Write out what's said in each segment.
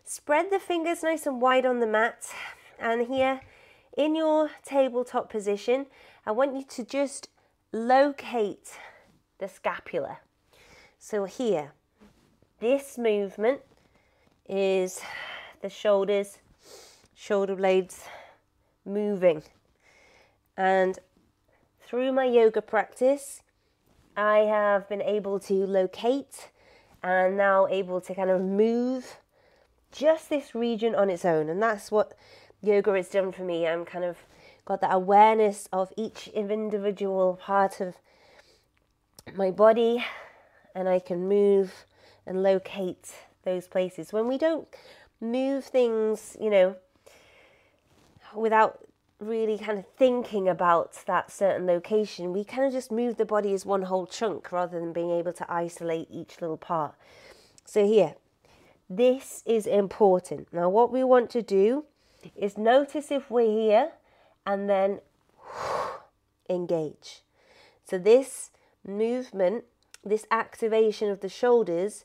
Spread the fingers nice and wide on the mat, and here in your tabletop position, I want you to just locate the scapula. So here, this movement is the shoulders, shoulder blades moving. And through my yoga practice, I have been able to locate and now able to kind of move just this region on its own. And that's what yoga has done for me. I'm kind of got that awareness of each individual part of my body, and I can move and locate those places. When we don't move things, you know, without really kind of thinking about that certain location, we kind of just move the body as one whole chunk rather than being able to isolate each little part. So here, this is important. Now what we want to do is notice if we're here and then engage. So this movement, this activation of the shoulders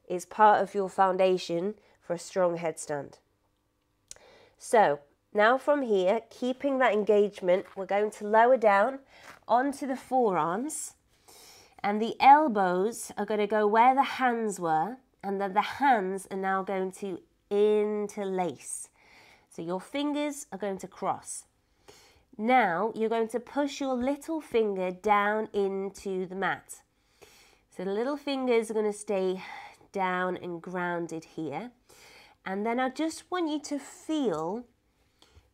is part of your foundation for a strong headstand. So now from here, keeping that engagement, we're going to lower down onto the forearms, and the elbows are going to go where the hands were, and then the hands are now going to interlace. So your fingers are going to cross. Now you're going to push your little finger down into the mat. So the little fingers are going to stay down and grounded here. And then I just want you to feel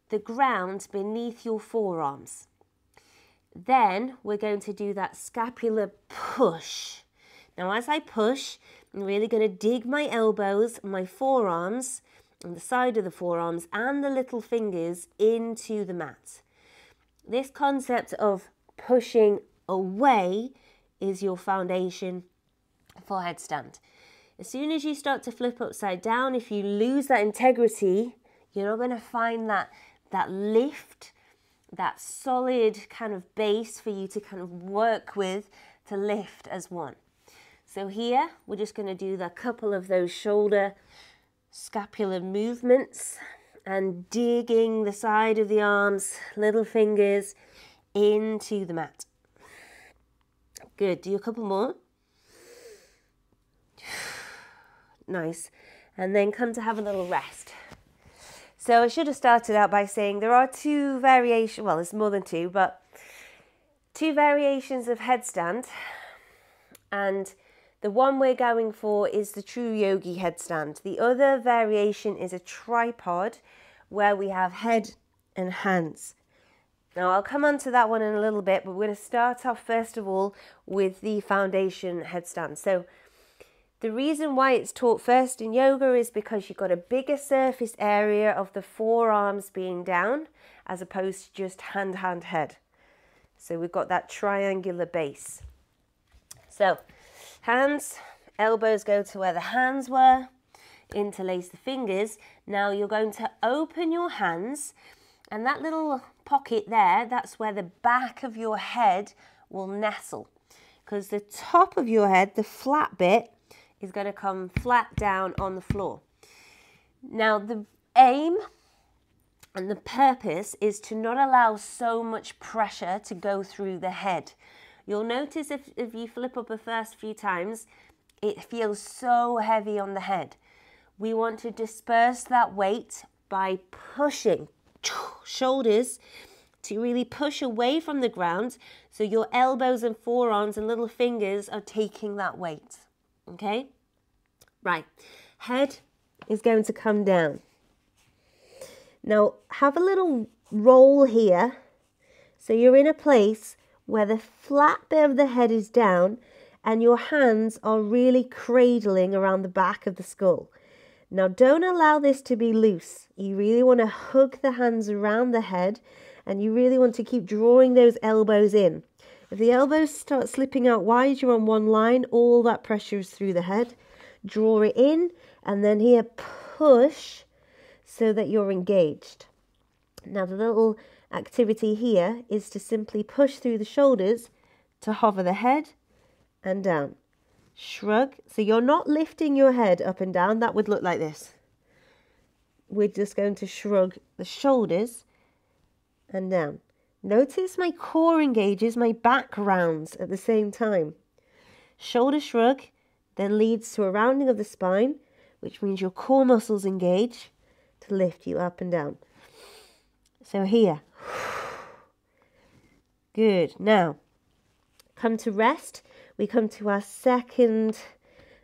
the ground beneath your forearms. Then we're going to do that scapular push. Now as I push, I'm really going to dig my elbows, my forearms, and the side of the forearms and the little fingers into the mat. This concept of pushing away is your foundation for headstand. As soon as you start to flip upside down, if you lose that integrity, you're not going to find that lift, that solid kind of base for you to kind of work with to lift as one. So here, we're just going to do a couple of those shoulder scapular movements and digging the side of the arms, little fingers into the mat. Good, do a couple more. Nice. And then come to have a little rest. So I should have started out by saying there are two variations, well, there's more than two, but two variations of headstand. And the one we're going for is the true yogi headstand. The other variation is a tripod where we have head and hands. Now I'll come on to that one in a little bit, but we're going to start off first of all with the foundation headstand. So the reason why it's taught first in yoga is because you've got a bigger surface area of the forearms being down as opposed to just hand, head. So we've got that triangular base. So hands, elbows go to where the hands were, interlace the fingers. Now you're going to open your hands, and that little pocket there, that's where the back of your head will nestle. Because the top of your head, the flat bit, is going to come flat down on the floor. Now the aim and the purpose is to not allow so much pressure to go through the head. You'll notice if you flip up the first few times, it feels so heavy on the head. We want to disperse that weight by pushing shoulders to really push away from the ground, so your elbows and forearms and little fingers are taking that weight. Okay? Right. Head is going to come down. Now, have a little roll here. So you're in a place where the flat bit of the head is down and your hands are really cradling around the back of the skull. Now, don't allow this to be loose. You really want to hug the hands around the head, and you really want to keep drawing those elbows in. If the elbows start slipping out wide, you're on one line, all that pressure is through the head. Draw it in, and then here, push so that you're engaged. Now, the little activity here is to simply push through the shoulders to hover the head and down. Shrug. So you're not lifting your head up and down. That would look like this. we're just going to shrug the shoulders and down. Notice my core engages, my back rounds at the same time. Shoulder shrug then leads to a rounding of the spine, which means your core muscles engage to lift you up and down. So here. Good. Now, come to rest. We come to our second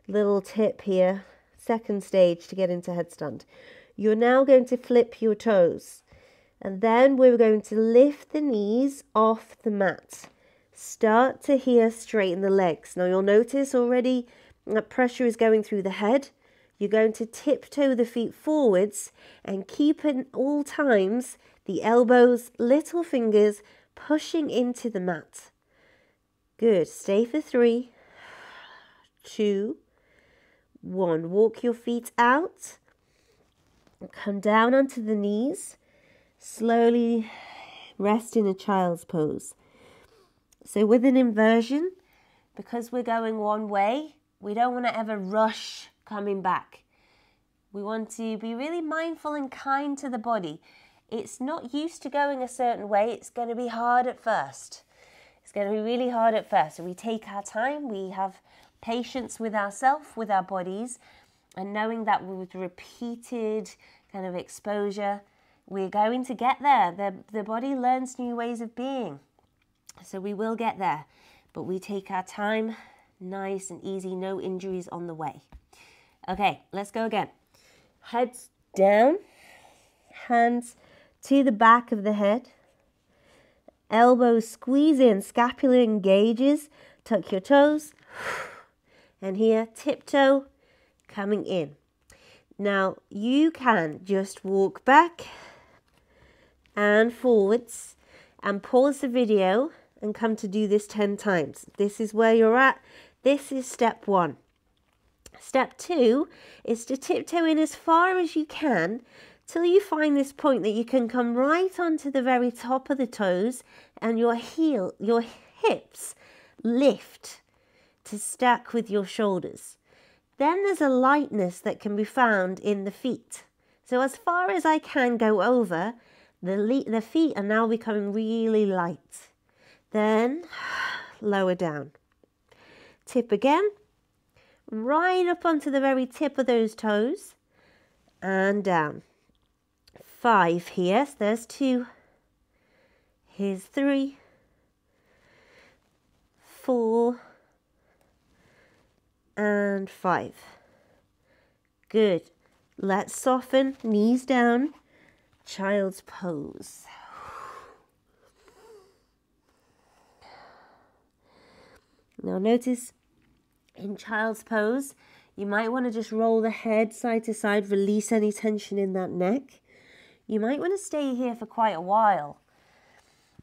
little tip here, second stage to get into headstand. You're now going to flip your toes, and then we're going to lift the knees off the mat. Start to here straighten the legs. Now you'll notice already that pressure is going through the head. You're going to tiptoe the feet forwards and keep at all times the elbows, little fingers pushing into the mat. Good. Stay for 3, 2, 1. Walk your feet out. Come down onto the knees. Slowly rest in a child's pose. So with an inversion, because we're going one way, we don't want to ever rush coming back. We want to be really mindful and kind to the body. It's not used to going a certain way. It's going to be hard at first. It's going to be really hard at first. So we take our time. We have patience with ourselves, with our bodies, and knowing that with repeated kind of exposure, we're going to get there. The body learns new ways of being. So we will get there. But we take our time, nice and easy, no injuries on the way. Okay, let's go again. Heads down, hands to the back of the head. Elbows squeeze in, scapula engages, tuck your toes. And here, tiptoe, coming in. Now, you can just walk back and forwards and pause the video and come to do this 10 times. This is where you're at. This is step 1. Step 2 is to tiptoe in as far as you can till you find this point that you can come right onto the very top of the toes and your hips lift to stack with your shoulders. Then there's a lightness that can be found in the feet. So as far as I can go over, the feet are now becoming really light. Then lower down. Tip again. Right up onto the very tip of those toes. And down. 5 here. So there's 2. Here's 3. 4. And 5. Good. Let's soften. Knees down. Child's pose. Now notice in child's pose, you might want to just roll the head side to side, release any tension in that neck. You might want to stay here for quite a while.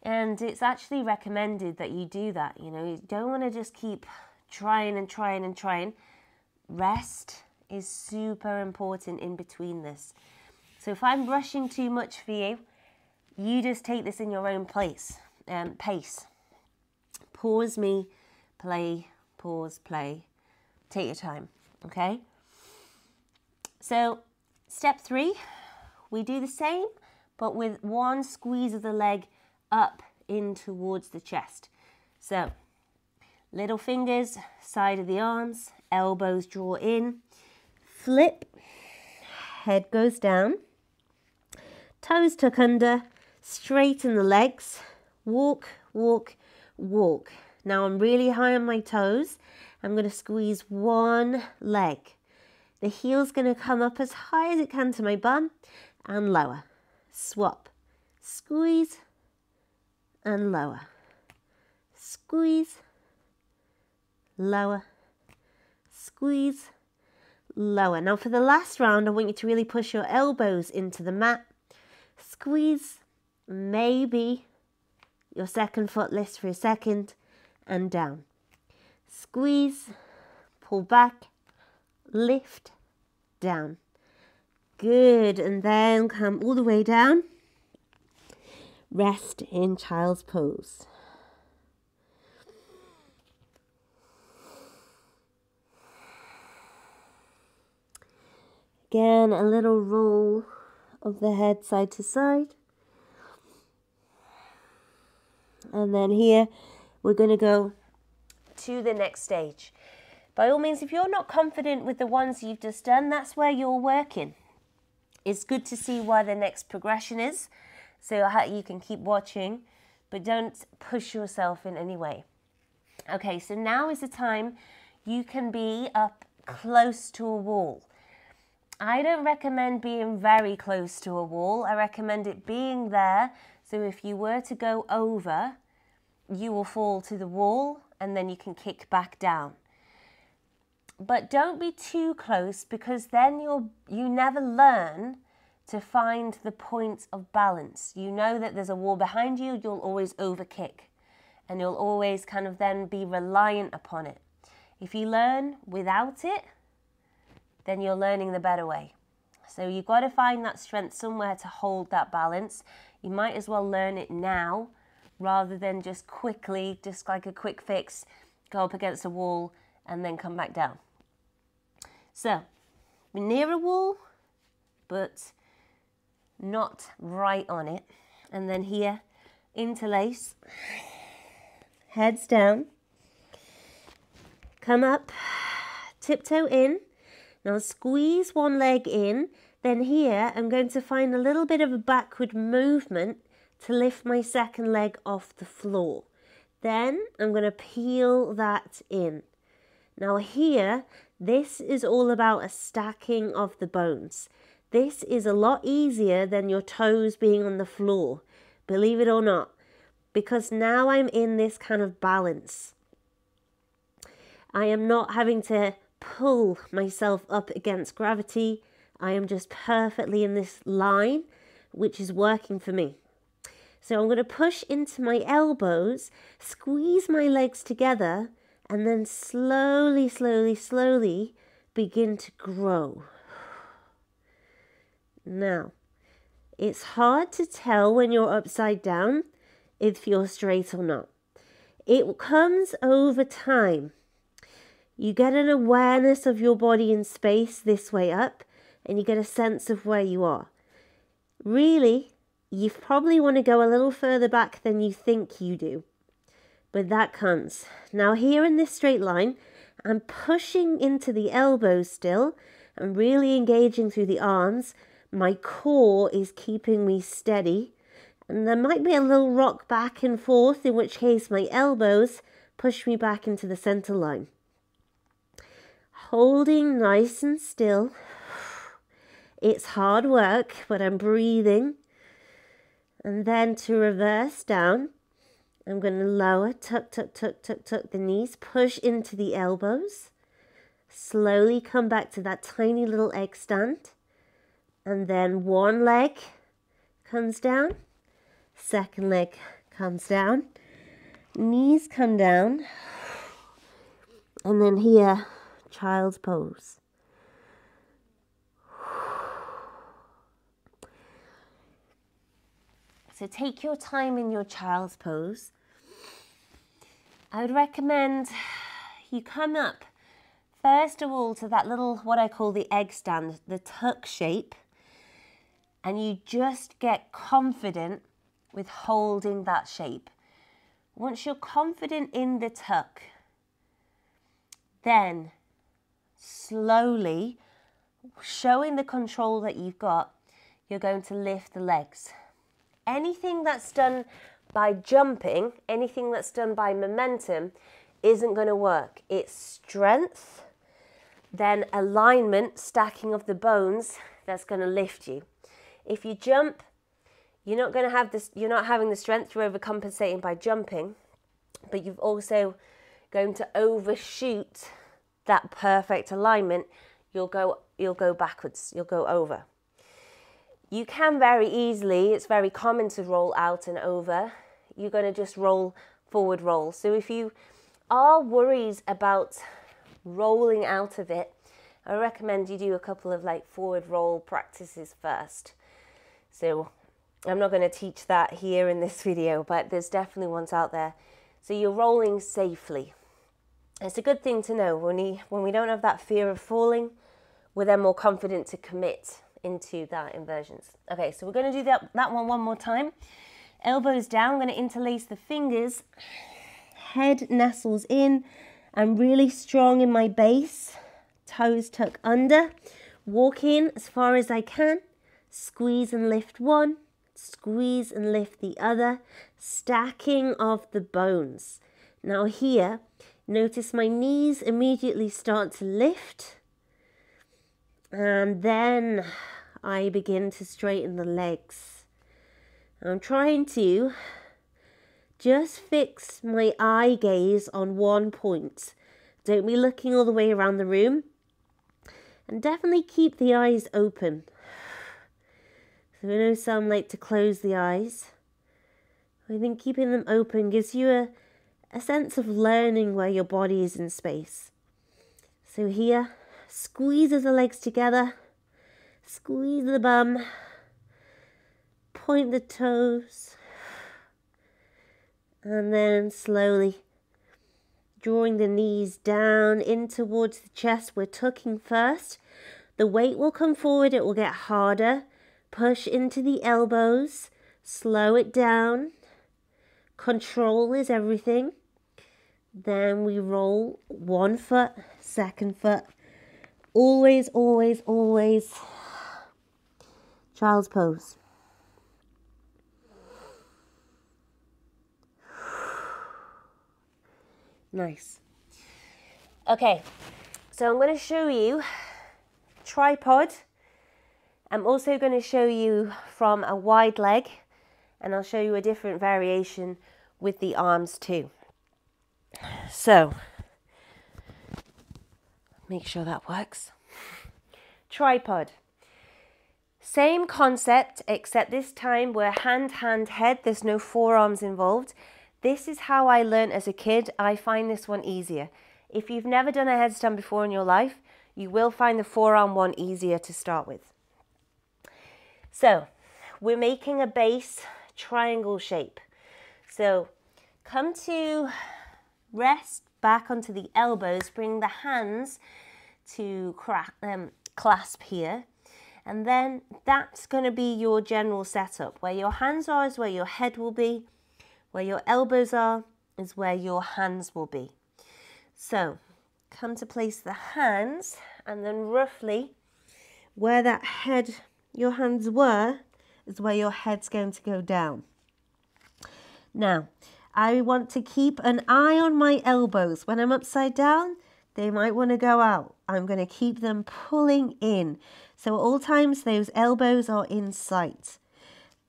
And it's actually recommended that you do that. You know, you don't want to just keep trying and trying and trying. Rest is super important in between this. So if I'm rushing too much for you, you just take this in your own pace. Pause me, play, pause, play. Take your time, okay? So step 3, we do the same, but with one squeeze of the leg up in towards the chest. So little fingers, side of the arms, elbows draw in, flip, head goes down, toes tuck under, straighten the legs, walk, walk, walk. Now I'm really high on my toes. I'm going to squeeze one leg. The heel's going to come up as high as it can to my bum and lower. Swap. Squeeze and lower. Squeeze, lower, squeeze, lower. Now for the last round, I want you to really push your elbows into the mat. Squeeze, maybe your second foot lifts for a second and down. Squeeze, pull back, lift, down. Good, and then come all the way down. Rest in child's pose. Again, a little roll of the head side to side. And then here we're going to go to the next stage. By all means, if you're not confident with the ones you've just done, that's where you're working. It's good to see where the next progression is, so you can keep watching, but don't push yourself in any way. Okay, so now is the time you can be up close to a wall. I don't recommend being very close to a wall. I recommend it being there, so if you were to go over, you will fall to the wall and then you can kick back down. But don't be too close, because then you never learn to find the point of balance. You know that there's a wall behind you, you'll always overkick, and you'll always kind of then be reliant upon it. If you learn without it, then you're learning the better way. So you've got to find that strength somewhere to hold that balance. You might as well learn it now, rather than just quickly, just like a quick fix, go up against a wall and then come back down. So, we're near a wall, but not right on it. And then here, interlace, heads down, come up, tiptoe in. Now squeeze one leg in. Then here, I'm going to find a little bit of a backward movement to lift my second leg off the floor. Then I'm going to peel that in. Now here, this is all about a stacking of the bones. This is a lot easier than your toes being on the floor, believe it or not, because now I'm in this kind of balance. I am not having to pull myself up against gravity. I am just perfectly in this line, which is working for me. So I'm going to push into my elbows, squeeze my legs together, and then slowly, slowly, slowly begin to grow. Now, it's hard to tell when you're upside down if you're straight or not. It comes over time. You get an awareness of your body in space this way up, and you get a sense of where you are. Really, you probably want to go a little further back than you think you do. But that comes. Now here in this straight line, I'm pushing into the elbows still. I'm really engaging through the arms. My core is keeping me steady. And there might be a little rock back and forth, in which case my elbows push me back into the center line. Holding nice and still. It's hard work, but I'm breathing. And then to reverse down, I'm going to lower, tuck, tuck, tuck, tuck, tuck the knees, push into the elbows, slowly come back to that tiny little egg stand, and then one leg comes down, second leg comes down, knees come down, and then here, child's pose. So take your time in your child's pose. I would recommend you come up first of all to that little, what I call the egg stand, the tuck shape, and you just get confident with holding that shape. Once you're confident in the tuck, then slowly, showing the control that you've got, you're going to lift the legs. Anything that's done by jumping, anything that's done by momentum isn't going to work. It's strength, then alignment, stacking of the bones, that's going to lift you. If you jump, you're not going to have this, you're not having the strength, you're overcompensating by jumping, but you've also going to overshoot that perfect alignment. You'll go backwards, you'll go over. You can very easily, it's very common to roll out and over. You're going to just roll, forward roll. So if you are worried about rolling out of it, I recommend you do a couple of like forward roll practices first. So I'm not going to teach that here in this video, but there's definitely ones out there. So you're rolling safely. It's a good thing to know when we don't have that fear of falling, we're then more confident to commit into that inversions. Okay, so we're going to do that one more time. Elbows down, I'm going to interlace the fingers. Head nestles in. I'm really strong in my base. Toes tuck under. Walk in as far as I can. Squeeze and lift one. Squeeze and lift the other. Stacking of the bones. Now here, notice my knees immediately start to lift. And then I begin to straighten the legs. I'm trying to just fix my eye gaze on one point. Don't be looking all the way around the room. And definitely keep the eyes open. So I know some like to close the eyes. I think keeping them open gives you a sense of learning where your body is in space. So here, squeeze the legs together. Squeeze the bum. Point the toes. And then slowly drawing the knees down in towards the chest. We're tucking first. The weight will come forward. It will get harder. Push into the elbows. Slow it down. Control is everything. Then we roll one foot, second foot. Always, always, always child's pose. Nice. Okay, so I'm going to show you tripod. I'm also going to show you from a wide leg, and I'll show you a different variation with the arms too. So, make sure that works. Tripod. Same concept, except this time we're hand, head. There's no forearms involved. This is how I learned as a kid. I find this one easier. If you've never done a headstand before in your life, you will find the forearm one easier to start with. So, we're making a base triangle shape. So, come to rest back onto the elbows, bring the hands to clasp here. And then that's going to be your general setup. Where your hands are is where your head will be. Where your elbows are is where your hands will be. So, come to place the hands, and then roughly where that head, your hands were, is where your head's going to go down. Now, I want to keep an eye on my elbows. When I'm upside down, they might want to go out. I'm going to keep them pulling in. So at all times, those elbows are in sight.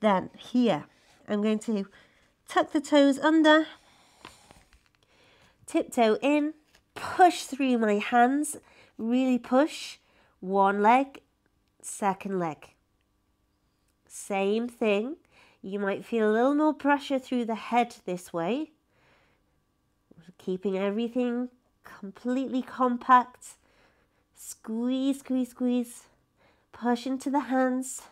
Then here, I'm going to tuck the toes under, tiptoe in, push through my hands, really push. One leg, second leg. Same thing. You might feel a little more pressure through the head this way. Keeping everything completely compact. Squeeze, squeeze, squeeze. Push into the hands.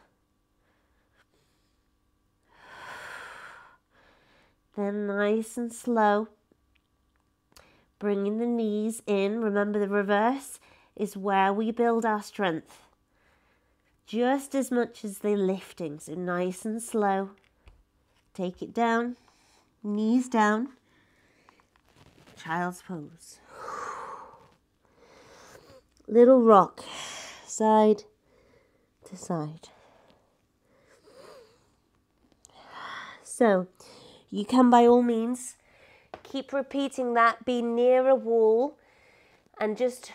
Then nice and slow, bringing the knees in. Remember, the reverse is where we build our strength. Just as much as the lifting. So nice and slow. Take it down, knees down. Child's pose. Little rock, side to side. So, you can by all means keep repeating that, be near a wall, and just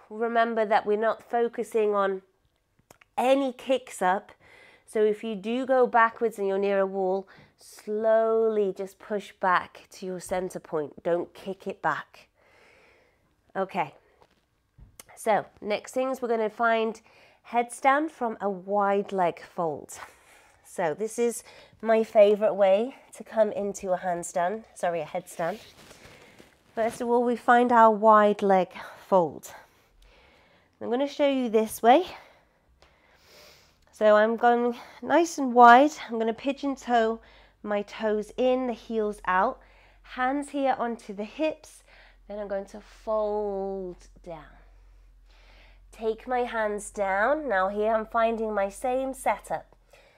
remember that we're not focusing on any kicks up. So if you do go backwards and you're near a wall, slowly just push back to your center point. Don't kick it back. Okay. So next thing is we're going to find headstand from a wide leg fold. So this is my favorite way to come into a headstand. First of all, we find our wide leg fold. I'm going to show you this way. So I'm going nice and wide. I'm going to pigeon toe my toes in, the heels out. Hands here onto the hips. Then I'm going to fold down. take my hands down. Now here I'm finding my same setup.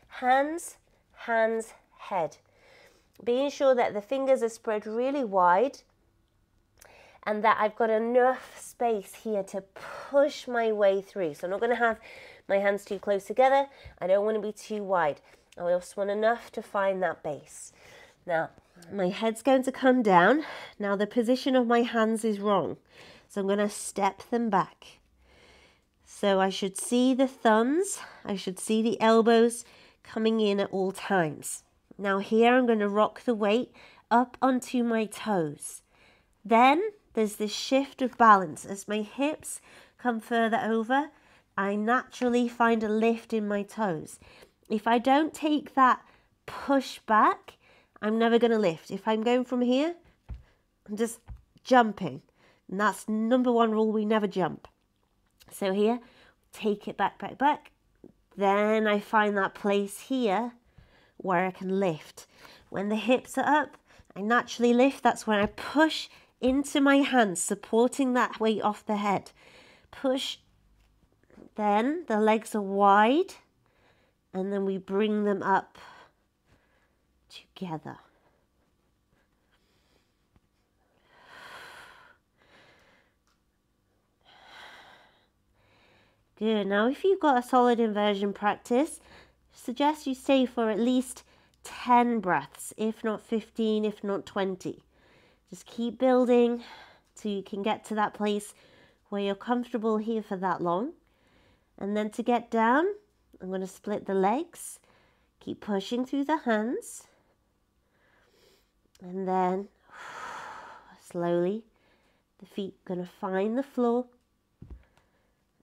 Hands, hands, head. Being sure that the fingers are spread really wide and that I've got enough space here to push my way through. So I'm not going to have my hands too close together. I don't want to be too wide. I just want enough to find that base. Now, my head's going to come down. Now the position of my hands is wrong. So I'm going to step them back. So I should see the thumbs, I should see the elbows coming in at all times. Now here I'm going to rock the weight up onto my toes. Then there's this shift of balance. As my hips come further over, I naturally find a lift in my toes. If I don't take that push back, I'm never going to lift. If I'm going from here, I'm just jumping. And that's number one rule, we never jump. So here, take it back, back, back. Then I find that place here where I can lift. When the hips are up, I naturally lift. That's when I push into my hands, supporting that weight off the head. Push. Then the legs are wide. And then we bring them up together. Good. Now if you've got a solid inversion practice, suggest you stay for at least 10 breaths, if not 15, if not 20. Just keep building till you can get to that place where you're comfortable here for that long. And then to get down, I'm going to split the legs, keep pushing through the hands, and then slowly the feet are going to find the floor.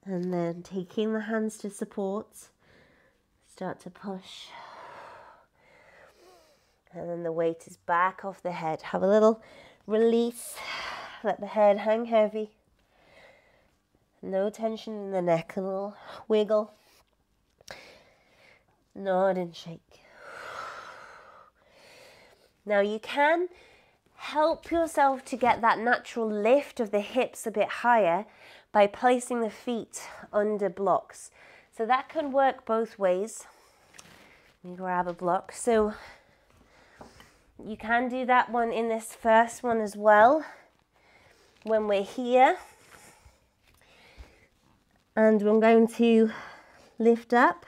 And then taking the hands to support, start to push. And then the weight is back off the head. Have a little release, let the head hang heavy. No tension in the neck, a little wiggle. Nod and shake. Now you can help yourself to get that natural lift of the hips a bit higher by placing the feet under blocks. So that can work both ways. Let me grab a block. So you can do that one in this first one as well. When we're here, and I'm going to lift up,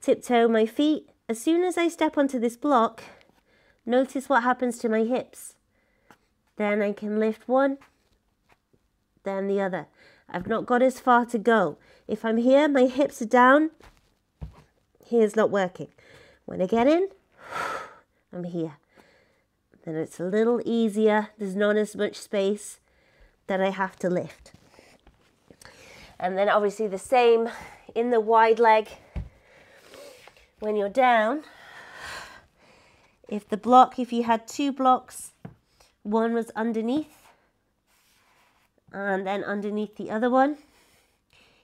tiptoe my feet. As soon as I step onto this block, notice what happens to my hips. Then I can lift one, then the other. I've not got as far to go. If I'm here, my hips are down, here's not working. When I get in, I'm here. Then it's a little easier. There's not as much space that I have to lift. And then obviously the same in the wide leg. When you're down, if you had two blocks, one was underneath, and then underneath the other one.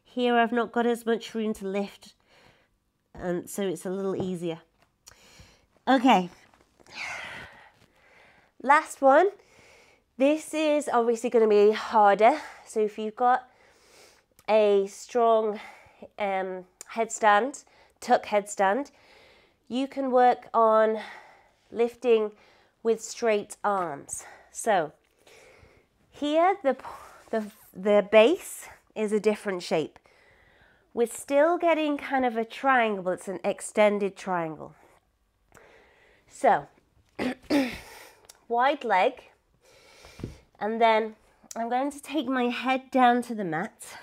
Here I've not got as much room to lift, and so it's a little easier. Okay, last one. This is obviously going to be harder. So if you've got a strong headstand, tuck headstand, you can work on lifting with straight arms. So here the base is a different shape. We're still getting kind of a triangle, but it's an extended triangle. So wide leg, and then I'm going to take my head down to the mat,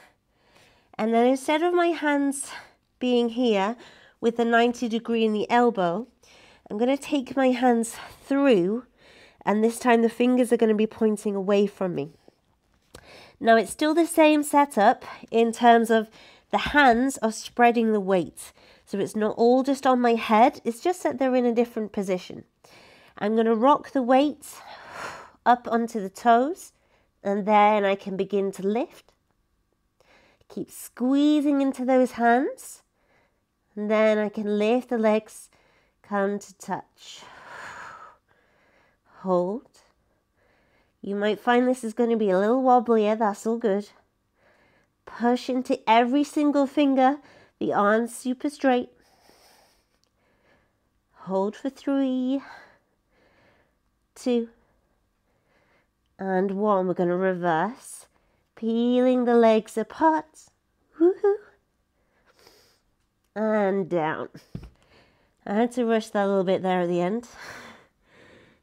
and then instead of my hands being here with the 90 degree in the elbow, I'm going to take my hands through, and this time the fingers are going to be pointing away from me. Now it's still the same setup in terms of the hands are spreading the weight. So it's not all just on my head, it's just that they're in a different position. I'm going to rock the weight up onto the toes, and then I can begin to lift. Keep squeezing into those hands, and then I can lift the legs, come to touch. Hold. You might find this is going to be a little wobblier, that's all good. Push into every single finger, the arms super straight. Hold for 3, 2, and 1. We're going to reverse, peeling the legs apart. Woohoo! And down. I had to rush that a little bit there at the end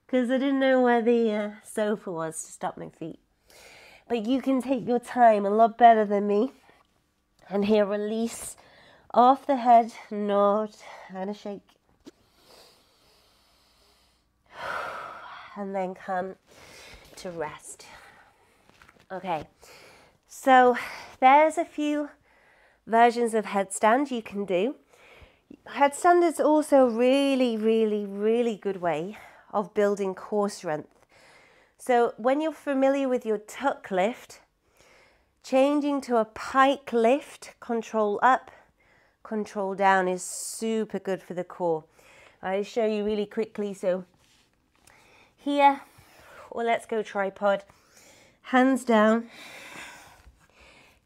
because I didn't know where the sofa was to stop my feet. But you can take your time a lot better than me. And here, release off the head, nod and a shake. And then come to rest. Okay, so there's a few versions of headstand you can do. Headstand is also a really good way of building core strength. So when you're familiar with your tuck lift, changing to a pike lift, control up, control down, is super good for the core. I'll show you really quickly. So here, or let's go tripod, hands down,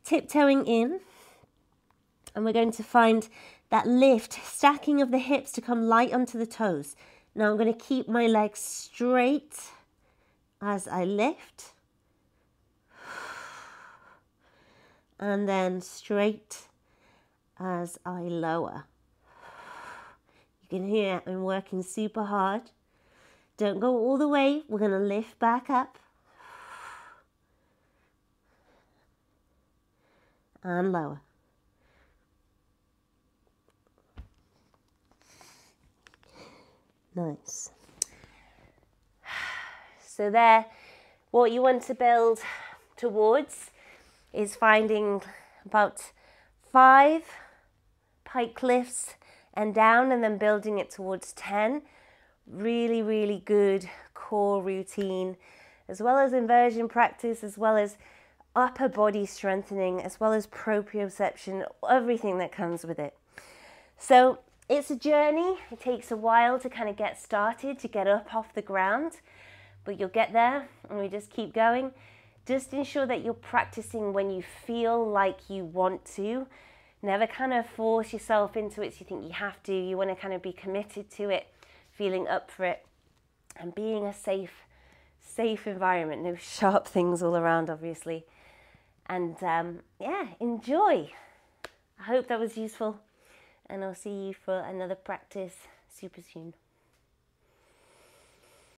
tiptoeing in, and we're going to find that lift, stacking of the hips to come light onto the toes. Now I'm going to keep my legs straight as I lift, and then straight as I lower. You can hear I'm working super hard. Don't go all the way. We're going to lift back up and lower. Nice. So there, what you want to build towards is finding about 5 pike lifts and down, and then building it towards 10. Really good core routine, as well as inversion practice, as well as upper body strengthening, as well as proprioception, everything that comes with it. So it's a journey. It takes a while to kind of get started, to get up off the ground, but you'll get there, and we just keep going. Just ensure that you're practicing when you feel like you want to. Never kind of force yourself into it so you think you have to. You want to kind of be committed to it, feeling up for it, and being a safe environment. No sharp things all around, obviously. And yeah, enjoy. I hope that was useful, and I'll see you for another practice super soon.